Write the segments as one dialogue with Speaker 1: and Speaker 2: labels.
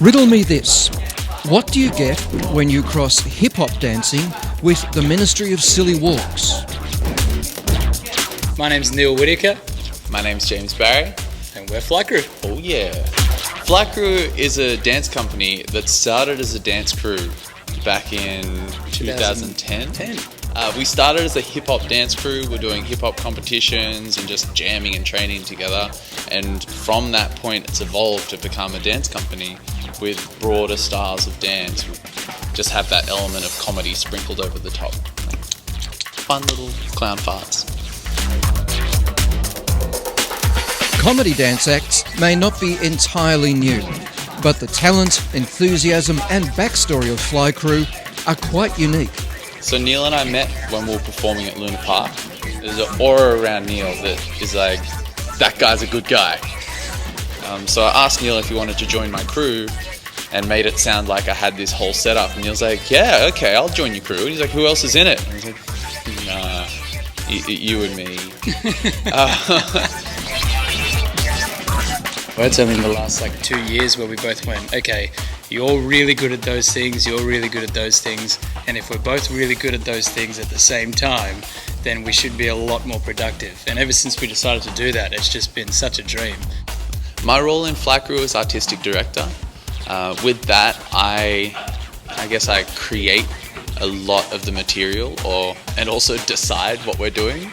Speaker 1: Riddle me this. What do you get when you cross hip-hop dancing with the Ministry of Silly Walks?
Speaker 2: My name's Neil Whittaker.
Speaker 3: My name's James Barry.
Speaker 2: And we're Phly Crew.
Speaker 3: Oh yeah. Phly Crew is a dance company that started as a dance crew back in 2010. We started as a hip-hop dance crew. We're doing hip-hop competitions and just jamming and training together. And from that point, it's evolved to become a dance company with broader styles of dance. We just have that element of comedy sprinkled over the top. Like fun little clown farts.
Speaker 1: Comedy dance acts may not be entirely new, but the talent, enthusiasm and backstory of Phly Crew are quite unique.
Speaker 3: So Neil and I met when we were performing at Luna Park. There's an aura around Neil that is like, that guy's a good guy. So I asked Neil if he wanted to join my crew and made it sound like I had this whole setup. And Neil's like, yeah, okay, I'll join your crew. And he's like, who else is in it? And I was like, nah, you and me.
Speaker 2: Well, it's only in the last 2 years where we both went, okay, you're really good at those things, you're really good at those things, and if we're both really good at those things at the same time, then we should be a lot more productive. And ever since we decided to do that, it's just been such a dream.
Speaker 3: My role in Phly Crew is artistic director. With that, I guess I create a lot of the material and also decide what we're doing.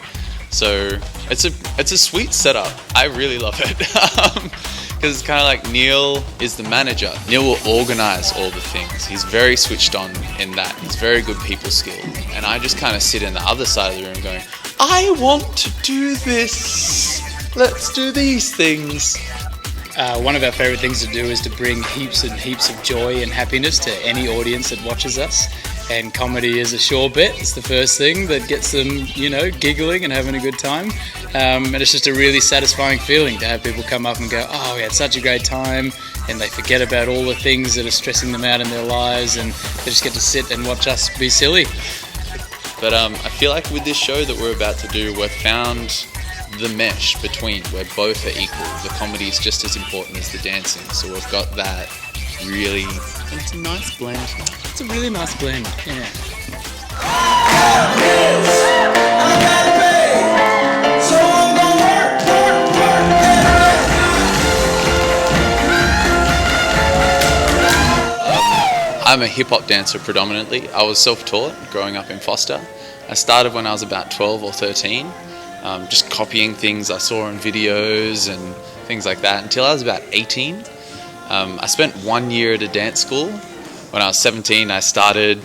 Speaker 3: So it's a sweet setup. I really love it. Because it's kind of like Neil is the manager. Neil will organize all the things. He's very switched on in that. He's very good people skill. And I just kind of sit in the other side of the room going, I want to do this. Let's do these things.
Speaker 2: One of our favorite things to do is to bring heaps and heaps of joy and happiness to any audience that watches us. And comedy is a sure bet. It's the first thing that gets them, giggling and having a good time. And it's just a really satisfying feeling to have people come up and go, oh, we had such a great time. And they forget about all the things that are stressing them out in their lives. And they just get to sit and watch us be silly.
Speaker 3: But I feel like with this show that we're about to do, we've found the mesh between where both are equal. The comedy is just as important as the dancing. So we've got that really, it's a nice blend.
Speaker 2: It's a really nice blend, yeah.
Speaker 3: I'm a hip-hop dancer predominantly. I was self-taught growing up in Foster. I started when I was about 12 or 13, just copying things I saw in videos and things like that until I was about 18. I spent 1 year at a dance school. When I was 17, I started,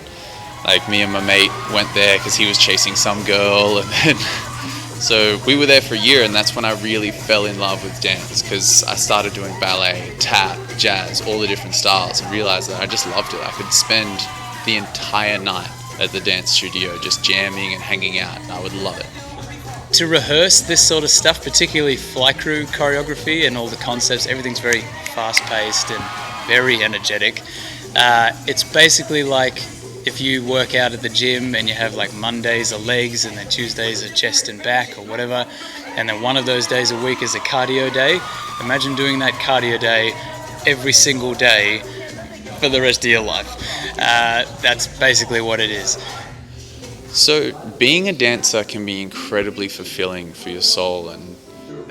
Speaker 3: me and my mate went there because he was chasing some girl, and then so we were there for a year, and that's when I really fell in love with dance because I started doing ballet, tap, jazz, all the different styles, and realized that I just loved it. I could spend the entire night at the dance studio just jamming and hanging out, and I would love it.
Speaker 2: To rehearse this sort of stuff, particularly Phly Crew choreography and all the concepts, everything's very fast-paced and very energetic. It's basically like if you work out at the gym and you have Mondays are legs and then Tuesdays are chest and back or whatever, and then one of those days a week is a cardio day. Imagine doing that cardio day every single day for the rest of your life. That's basically what it is.
Speaker 3: So being a dancer can be incredibly fulfilling for your soul, and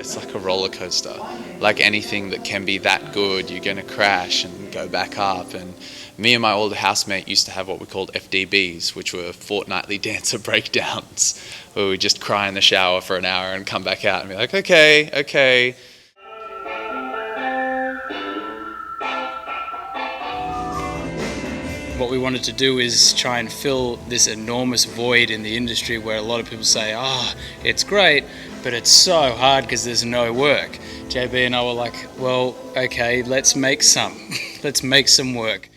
Speaker 3: it's like a roller coaster. Like anything that can be that good, you're going to crash and go back up. And me and my older housemate used to have what we called FDBs, which were fortnightly dancer breakdowns, where we'd just cry in the shower for an hour and come back out and be like, okay.
Speaker 2: What we wanted to do is try and fill this enormous void in the industry where a lot of people say, it's great, but it's so hard because there's no work. JB and I were like, well, okay, let's make some. Let's make some work.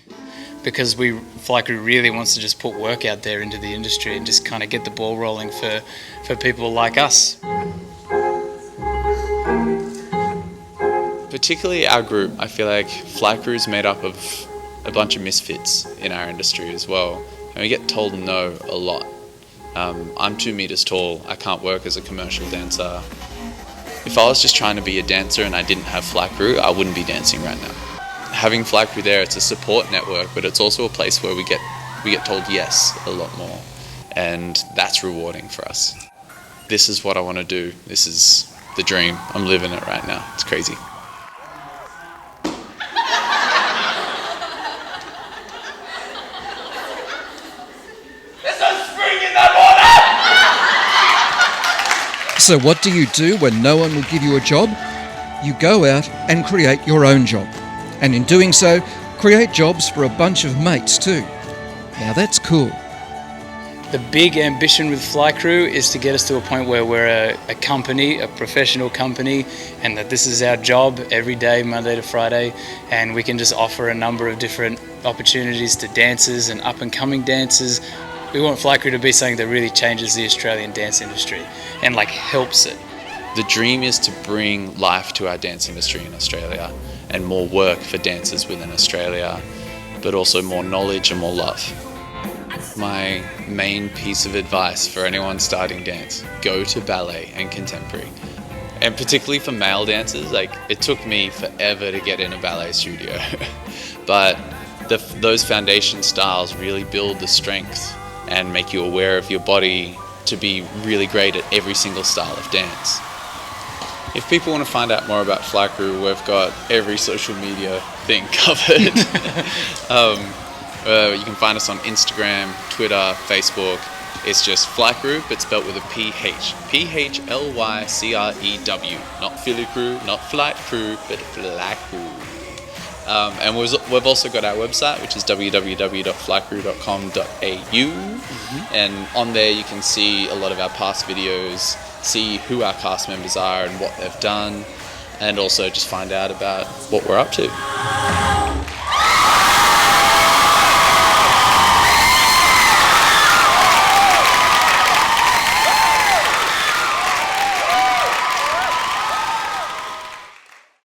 Speaker 2: Because Phly Crew really wants to just put work out there into the industry and just kind of get the ball rolling for people like us.
Speaker 3: Particularly our group, I feel like Phly Crew is made up of a bunch of misfits in our industry as well, and we get told no a lot. I'm 2 meters tall, I can't work as a commercial dancer. If I was just trying to be a dancer and I didn't have Phly Crew, I wouldn't be dancing right now. having Phly Crew there, it's a support network, but it's also a place where we get told yes a lot more, and that's rewarding for us. This is what I want to do. This is the dream. I'm living it right now. It's crazy.
Speaker 1: So what do you do when no one will give you a job? You go out and create your own job. And in doing so, create jobs for a bunch of mates too. Now that's cool.
Speaker 2: The big ambition with Phly Crew is to get us to a point where we're a company, a professional company, and that this is our job every day, Monday to Friday, and we can just offer a number of different opportunities to dancers and up-and-coming dancers. We want Phly Crew to be something that really changes the Australian dance industry and helps it.
Speaker 3: The dream is to bring life to our dance industry in Australia, and more work for dancers within Australia, but also more knowledge and more love. My main piece of advice for anyone starting dance: go to ballet and contemporary. And particularly for male dancers, it took me forever to get in a ballet studio. But those foundation styles really build the strength and make you aware of your body to be really great at every single style of dance. If people want to find out more about Phly Crew, we've got every social media thing covered. You can find us on Instagram, Twitter, Facebook. It's just Phly Crew, but spelled with a PH. PHLYCREW. Not Phly Crew, not Flight Crew, but Phly Crew. And we've also got our website, which is www.phlycrew.com.au. And on there you can see a lot of our past videos, see who our cast members are and what they've done, and also just find out about what we're up to.